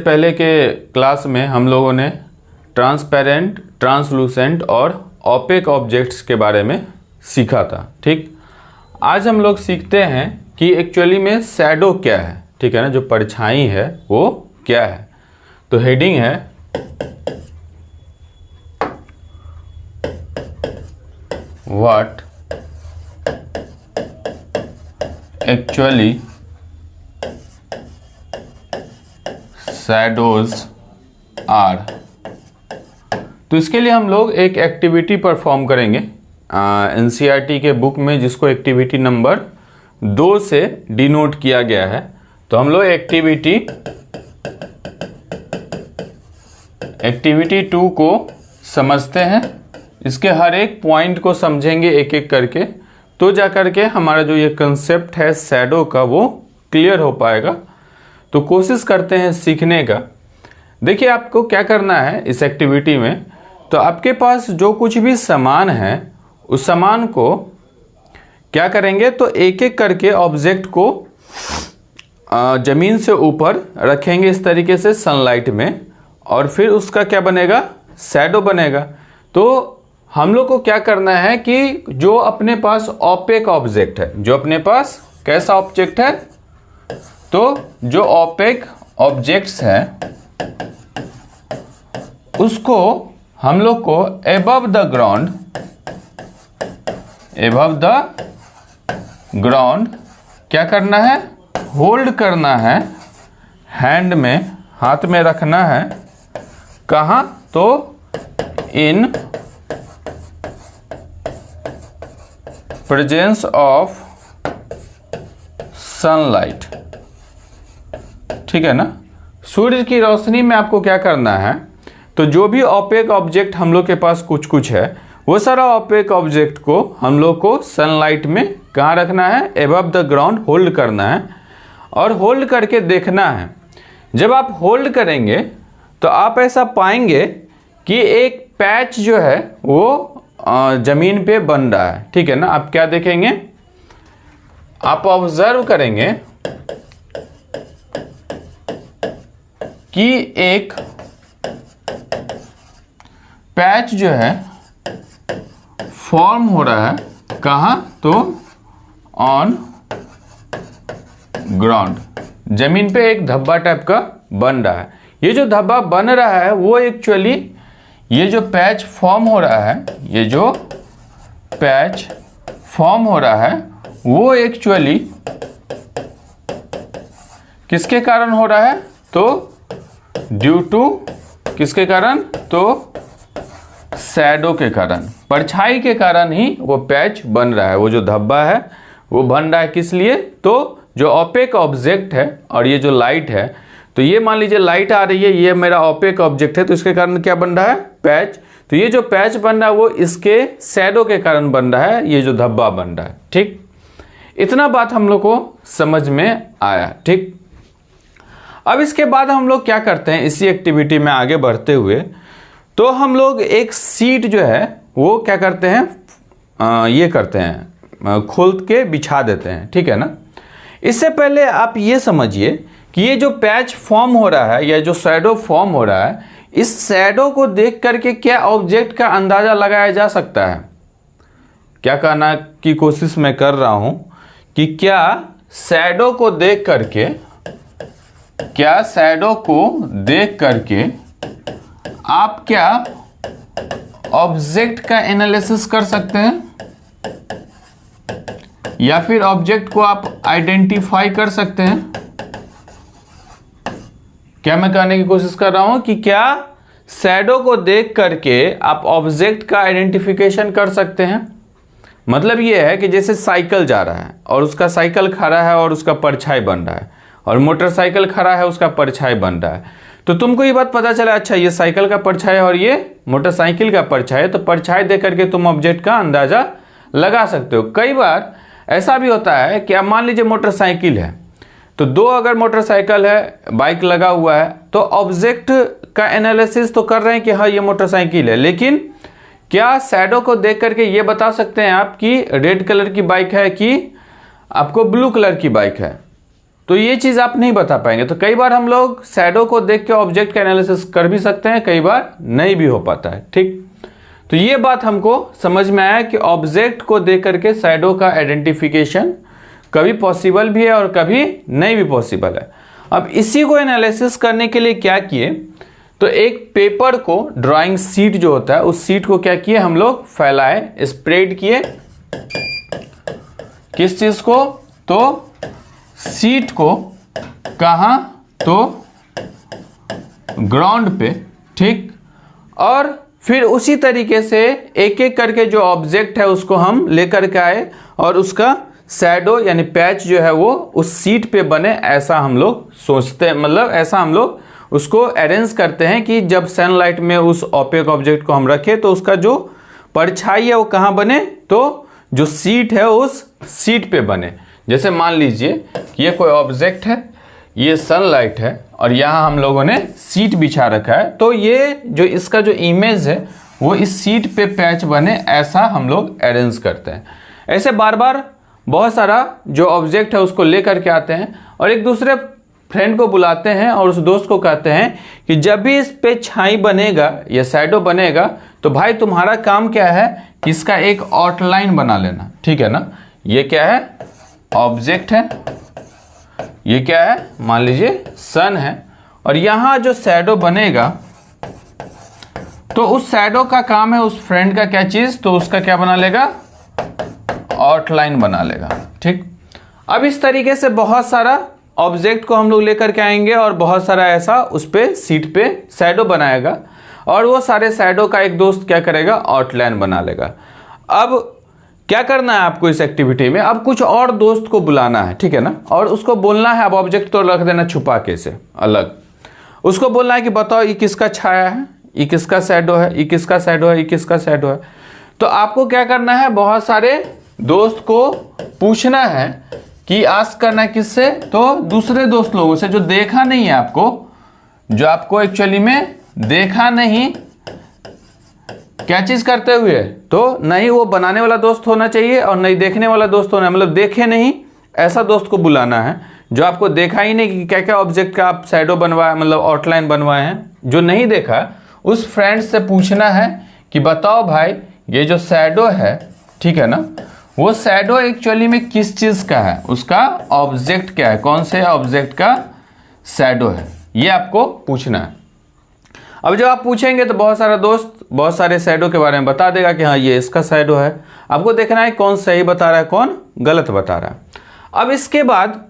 पहले के क्लास में हम लोगों ने ट्रांसपेरेंट, ट्रांसलूसेंट और ओपेक ऑब्जेक्ट्स के बारे में सीखा था। ठीक, आज हम लोग सीखते हैं कि एक्चुअली में शैडो क्या है। ठीक है ना, जो परछाई है वो क्या है। तो हेडिंग है व्हाट एक्चुअली शैडोज आर। तो इसके लिए हम लोग एक एक्टिविटी परफॉर्म करेंगे एनसीईआरटी के बुक में, जिसको एक्टिविटी नंबर 2 से डिनोट किया गया है। तो हम लोग एक्टिविटी 2 को समझते हैं, इसके हर एक पॉइंट को समझेंगे एक एक करके, तो जा करके हमारा जो ये कंसेप्ट है शैडो का वो क्लियर हो पाएगा। तो कोशिश करते हैं सीखने का। देखिए, आपको क्या करना है इस एक्टिविटी में, तो आपके पास जो कुछ भी सामान है उस सामान को क्या करेंगे, तो एक एक करके ऑब्जेक्ट को ज़मीन से ऊपर रखेंगे इस तरीके से सनलाइट में, और फिर उसका क्या बनेगा, शैडो बनेगा। तो हम लोग को क्या करना है कि जो अपने पास ओपेक ऑब्जेक्ट है, जो अपने पास कैसा ऑब्जेक्ट है, तो जो ओपेक ऑब्जेक्ट्स हैं उसको हम लोग को एबव द ग्राउंड क्या करना है, होल्ड करना है, हैंड में, हाथ में रखना है। कहाँ, तो इन प्रेजेंस ऑफ सनलाइट। ठीक है ना, सूर्य की रोशनी में आपको क्या करना है, तो जो भी ओपेक ऑब्जेक्ट हम लोग के पास कुछ है, वो सारा ओपेक ऑब्जेक्ट को हम लोग को सनलाइट में कहाँ रखना है, एबव द ग्राउंड होल्ड करना है, और होल्ड करके देखना है। जब आप होल्ड करेंगे तो आप ऐसा पाएंगे कि एक पैच जो है वो ज़मीन पे बन रहा है। ठीक है ना, आप क्या देखेंगे, आप ऑब्जर्व करेंगे कि एक पैच जो है फॉर्म हो रहा है। कहाँ, तो ऑन ग्राउंड, जमीन पे एक धब्बा टाइप का बन रहा है। ये जो धब्बा बन रहा है वो एक्चुअली, ये जो पैच फॉर्म हो रहा है, ये जो पैच फॉर्म हो रहा है वो एक्चुअली किसके कारण हो रहा है, तो ड्यू टू किसके कारण, तो शैडो के कारण, परछाई के कारण ही वो पैच बन रहा है। वो जो धब्बा है वो बन रहा है किस लिए, तो जो ओपेक ऑब्जेक्ट है और ये जो लाइट है, तो ये मान लीजिए लाइट आ रही है, ये मेरा ओपेक ऑब्जेक्ट है, तो इसके कारण क्या बन रहा है, पैच। तो ये जो पैच बन रहा है वो इसके शैडो के कारण बन रहा है, ये जो धब्बा बन रहा है। ठीक, इतना बात हम लोग को समझ में आया। ठीक, अब इसके बाद हम लोग क्या करते हैं, इसी एक्टिविटी में आगे बढ़ते हुए, तो हम लोग एक सीट जो है वो क्या करते हैं, ये करते हैं, खोल के बिछा देते हैं। ठीक है ना, इससे पहले आप ये समझिए कि ये जो पैच फॉर्म हो रहा है या जो शैडो फॉर्म हो रहा है, इस शैडो को देख करके क्या ऑब्जेक्ट का अंदाज़ा लगाया जा सकता है। क्या कहना की कोशिश मैं कर रहा हूँ कि क्या शैडो को देख करके आप क्या ऑब्जेक्ट का एनालिसिस कर सकते हैं, या फिर ऑब्जेक्ट को आप आइडेंटिफाई कर सकते हैं। क्या मैं कहने की कोशिश कर रहा हूं कि क्या शैडो को देख करके आप ऑब्जेक्ट का आइडेंटिफिकेशन कर सकते हैं। मतलब ये है कि जैसे साइकिल जा रहा है और उसका साइकिल खड़ा है और उसका परछाई बन रहा है, और मोटरसाइकिल खड़ा है उसका परछाई बन रहा है, तो तुमको ये बात पता चला, अच्छा ये साइकिल का परछाई है और ये मोटरसाइकिल का परछाई है, तो परछाई देख करके तुम ऑब्जेक्ट का अंदाजा लगा सकते हो। कई बार ऐसा भी होता है कि आप मान लीजिए मोटरसाइकिल है, तो दो अगर मोटरसाइकिल है, बाइक लगा हुआ है, तो ऑब्जेक्ट का एनालिसिस तो कर रहे हैं कि हाँ ये मोटरसाइकिल है, लेकिन क्या शैडो को देख करके ये बता सकते हैं आप कि रेड कलर की बाइक है कि आपको ब्लू कलर की बाइक है। तो ये चीज़ आप नहीं बता पाएंगे। तो कई बार हम लोग शैडो को देख के ऑब्जेक्ट का एनालिसिस कर भी सकते हैं, कई बार नहीं भी हो पाता है। ठीक, तो ये बात हमको समझ में आया कि ऑब्जेक्ट को देख करके शैडो का आइडेंटिफिकेशन कभी पॉसिबल भी है और कभी नहीं भी पॉसिबल है। अब इसी को एनालिसिस करने के लिए क्या किए, तो एक पेपर को, ड्राइंग शीट जो होता है उस शीट को क्या किए हम लोग, फैलाए, स्प्रेड किए। किस चीज को, तो शीट को कहाँ, तो ग्राउंड पे। ठीक, और फिर उसी तरीके से एक एक करके जो ऑब्जेक्ट है उसको हम लेकर के आए और उसका शैडो यानी पैच जो है वो उस शीट पे बने, ऐसा हम लोग सोचते हैं, मतलब ऐसा हम लोग उसको अरेंज करते हैं कि जब सनलाइट में उस ओपेक ऑब्जेक्ट को हम रखें तो उसका जो परछाई है वो कहाँ बने, तो जो शीट है उस शीट पे बने। जैसे मान लीजिए कि ये कोई ऑब्जेक्ट है, ये सनलाइट है और यहाँ हम लोगों ने शीट बिछा रखा है, तो ये जो इसका जो इमेज है वो इस शीट पे पैच बने, ऐसा हम लोग अरेंज करते हैं। ऐसे बार बार बहुत सारा जो ऑब्जेक्ट है उसको ले करके आते हैं और एक दूसरे फ्रेंड को बुलाते हैं और उस दोस्त को कहते हैं कि जब भी इस पे छाई बनेगा या शैडो बनेगा तो भाई तुम्हारा काम क्या है कि इसका एक आउटलाइन बना लेना। ठीक है ना, ये क्या है, ऑब्जेक्ट है, ये क्या है, मान लीजिए सन है, और यहां जो शैडो बनेगा तो उस शैडो का काम है उस फ्रेंड का क्या चीज, तो उसका क्या बना लेगा, आउटलाइन बना लेगा। ठीक, अब इस तरीके से बहुत सारा ऑब्जेक्ट को हम लोग लेकर के आएंगे और बहुत सारा ऐसा उस पे सीट पे शैडो बनाएगा और वो सारे शैडो का एक दोस्त क्या करेगा, आउटलाइन बना लेगा। अब क्या करना है आपको इस एक्टिविटी में, अब कुछ और दोस्त को बुलाना है, ठीक है ना, और उसको बोलना है, अब ऑब्जेक्ट तो रख देना छुपा के से अलग, उसको बोलना है कि बताओ ये किसका छाया है, ये किसका शैडो है, ये किसका शैडो है, ये किसका शैडो है। तो आपको क्या करना है, बहुत सारे दोस्त को पूछना है कि आस्क करना है किससे, तो दूसरे दोस्त लोगों से जो देखा नहीं है आपको, जो आपको एक्चुअली में देखा नहीं क्या चीज करते हुए, तो नहीं वो बनाने वाला दोस्त होना चाहिए और नहीं देखने वाला दोस्त होना, मतलब देखे नहीं ऐसा दोस्त को बुलाना है जो आपको देखा ही नहीं कि क्या क्या ऑब्जेक्ट का आप शैडो बनवाए, मतलब आउटलाइन बनवाए हैं। जो नहीं देखा उस फ्रेंड से पूछना है कि बताओ भाई ये जो शैडो है, ठीक है ना, वो शैडो एक्चुअली में किस चीज का है, उसका ऑब्जेक्ट क्या है, कौन से ऑब्जेक्ट का शैडो है, ये आपको पूछना है। अब जब आप पूछेंगे तो बहुत सारा दोस्त बहुत सारे शैडो के बारे में बता देगा कि हाँ ये इसका शैडो है। आपको देखना है कौन सही बता रहा है, कौन गलत बता रहा है। अब इसके बाद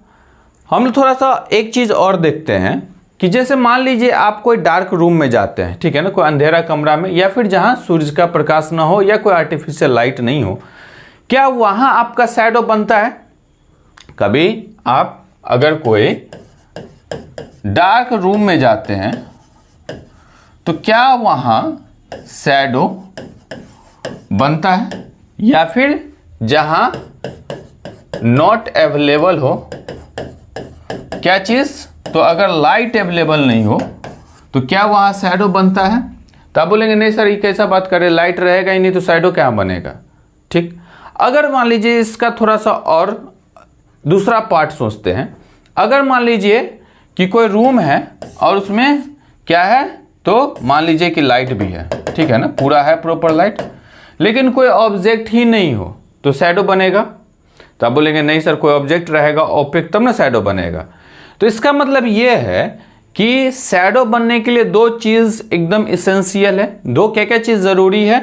हम थोड़ा सा एक चीज और देखते हैं कि जैसे मान लीजिए आप कोई डार्क रूम में जाते हैं, ठीक है ना, कोई अंधेरा कमरा में, या फिर जहां सूरज का प्रकाश ना हो या कोई आर्टिफिशियल लाइट नहीं हो, क्या वहां आपका शैडो बनता है? कभी आप अगर कोई डार्क रूम में जाते हैं तो क्या वहां शैडो बनता है? या फिर जहां नॉट अवेलेबल हो क्या चीज, तो अगर लाइट अवेलेबल नहीं हो तो क्या वहां शैडो बनता है? तो आप बोलेंगे नहीं सर ये कैसा बात कर रहे, लाइट रहेगा ही नहीं तो शैडो क्या बनेगा। ठीक, अगर मान लीजिए इसका थोड़ा सा और दूसरा पार्ट सोचते हैं, अगर मान लीजिए कि कोई रूम है और उसमें क्या है, तो मान लीजिए कि लाइट भी है, ठीक है ना, पूरा है प्रॉपर लाइट, लेकिन कोई ऑब्जेक्ट ही नहीं हो तो शैडो बनेगा। तो आप बोलेंगे नहीं सर कोई ऑब्जेक्ट रहेगा ओपेक तब ना शैडो बनेगा। तो इसका मतलब ये है कि शैडो बनने के लिए दो चीज एकदम इसेंशियल है। दो क्या क्या चीज जरूरी है,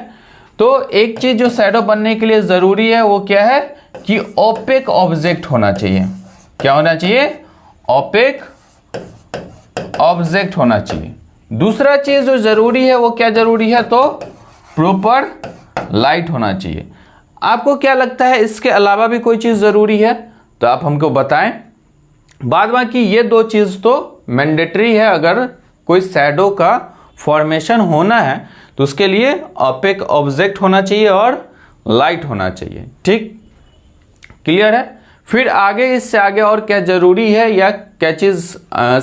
तो एक चीज जो शैडो बनने के लिए जरूरी है वो क्या है कि ओपेक ऑब्जेक्ट होना चाहिए। क्या होना चाहिए? ओपेक ऑब्जेक्ट होना चाहिए। दूसरा चीज जो जरूरी है वो क्या जरूरी है, तो प्रॉपर लाइट होना चाहिए। आपको क्या लगता है इसके अलावा भी कोई चीज जरूरी है? तो आप हमको बताएं। बाद बाकी ये दो चीज तो मैंडेटरी है, अगर कोई शैडो का फॉर्मेशन होना है तो उसके लिए ओपेक ऑब्जेक्ट होना चाहिए और लाइट होना चाहिए। ठीक, क्लियर है? फिर आगे इससे आगे और क्या जरूरी है या क्या चीज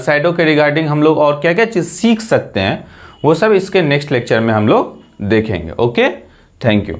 शैडो के रिगार्डिंग हम लोग और क्या क्या चीज सीख सकते हैं, वो सब इसके नेक्स्ट लेक्चर में हम लोग देखेंगे। Okay, thank you.